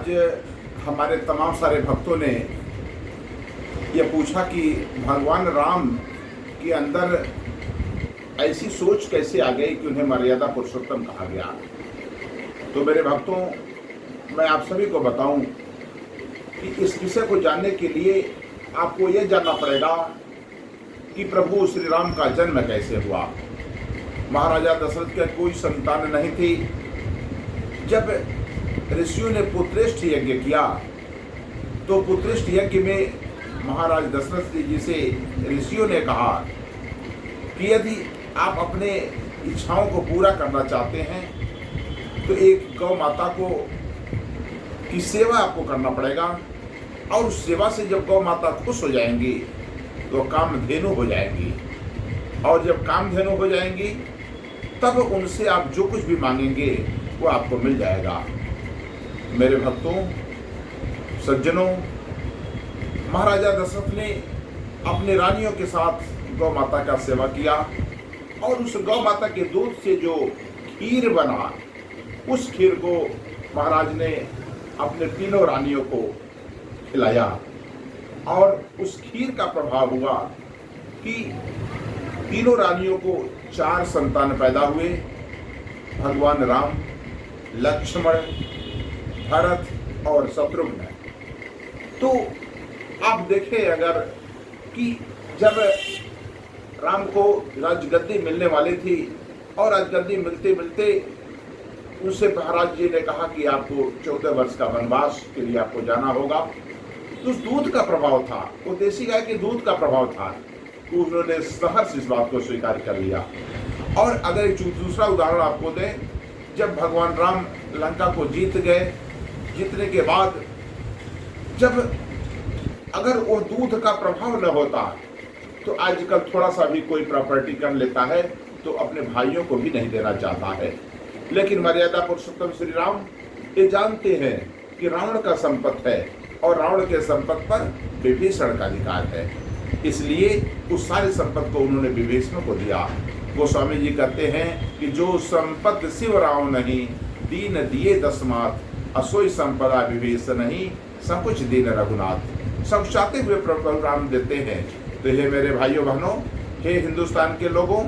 आज हमारे तमाम सारे भक्तों ने यह पूछा कि भगवान राम के अंदर ऐसी सोच कैसे आ गई कि उन्हें मर्यादा पुरुषोत्तम कहा गया। तो मेरे भक्तों, मैं आप सभी को बताऊं कि इस विषय को जानने के लिए आपको यह जानना पड़ेगा कि प्रभु श्री राम का जन्म कैसे हुआ। महाराजा दशरथ के कोई संतान नहीं थी। जब ऋषियों ने पुत्रेष्ठ यज्ञ किया तो पुत्रेष्ठ यज्ञ में महाराज दशरथ जी से ऋषियों ने कहा कि यदि आप अपने इच्छाओं को पूरा करना चाहते हैं तो एक गौ माता की सेवा आपको करना पड़ेगा, और उस सेवा से जब गौ माता खुश हो जाएंगी तो कामधेनु हो जाएंगी, और जब कामधेनु हो जाएंगी तब उनसे आप जो कुछ भी मांगेंगे वो आपको मिल जाएगा। मेरे भक्तों, सज्जनों, महाराजा दशरथ ने अपनी रानियों के साथ गौ माता का सेवा किया, और उस गौ माता के दूध से जो खीर बना उस खीर को महाराज ने अपने तीनों रानियों को खिलाया, और उस खीर का प्रभाव हुआ कि तीनों रानियों को 4 संतान पैदा हुए। भगवान राम, लक्ष्मण, भरत और शत्रुघ्न। तो आप देखें अगर कि जब राम को राजगद्दी मिलने वाली थी और राजगद्दी मिलते मिलते उनसे महाराज जी ने कहा कि आपको 14 वर्ष का वनवास के लिए आपको जाना होगा, तो उस दूध का प्रभाव था, वो देसी गाय के दूध का प्रभाव था, तो उन्होंने सहर्ष इस बात को स्वीकार कर लिया। और अगर एक दूसरा उदाहरण आपको दें, जब भगवान राम लंका को जीत गए, जीतने के बाद जब अगर वो दूध का प्रभाव न होता तो आजकल थोड़ा सा भी कोई प्रॉपर्टी कर लेता है तो अपने भाइयों को भी नहीं देना चाहता है। लेकिन मर्यादा पुरुषोत्तम श्री राम ये जानते हैं कि रावण का संपत्ति है और रावण के संपत्ति पर विभीषण का अधिकार है, इसलिए उस सारी संपत्ति को उन्होंने विभीषण को दिया। गोस्वामी जी कहते हैं कि जो संपत्ति शिव राव नहीं, दीन दिए दसमात, असोई संपदा विभीषण नहीं, संकुच दीन रघुनाथ। सब चाहते हुए प्रभु राम देते हैं। तो हे मेरे भाइयों बहनों, हे हिंदुस्तान के लोगों,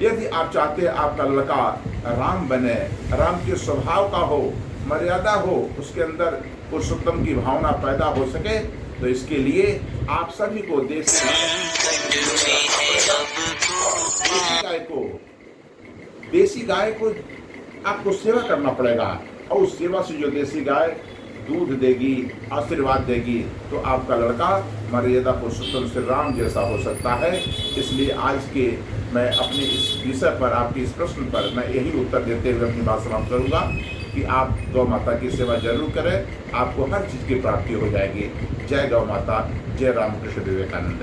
यदि आप चाहते हैं आपका लड़का राम बने, राम के स्वभाव का हो, मर्यादा हो, उसके अंदर पुरुषोत्तम की भावना पैदा हो सके, तो इसके लिए आप सभी को देसी गाय को आपको सेवा करना पड़ेगा, और उस सेवा से जो देसी गाय दूध देगी, आशीर्वाद देगी, तो आपका लड़का मर्यादा पुरुषोत्तम श्री राम जैसा हो सकता है। इसलिए आज के मैं अपने इस विषय पर, आपके इस प्रश्न पर मैं यही उत्तर देते हुए अपनी बात समाप्त करूंगा कि आप गौ माता की सेवा जरूर करें, आपको हर चीज़ की प्राप्ति हो जाएगी। जय गौ माता, जय रामकृष्ण विवेकानंद।